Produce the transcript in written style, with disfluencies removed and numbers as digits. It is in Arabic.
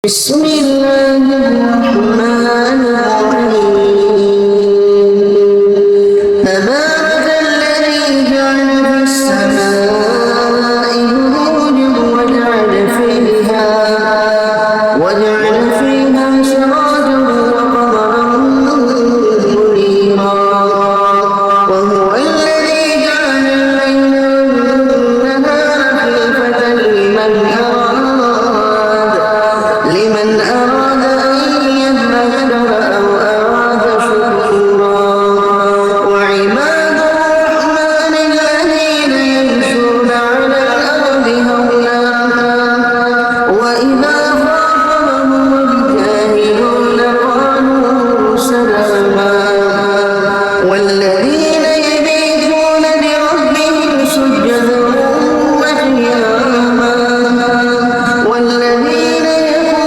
بسم الله الرحمن الرحيم تبارك الذي جعل في السماء بروجا وجعل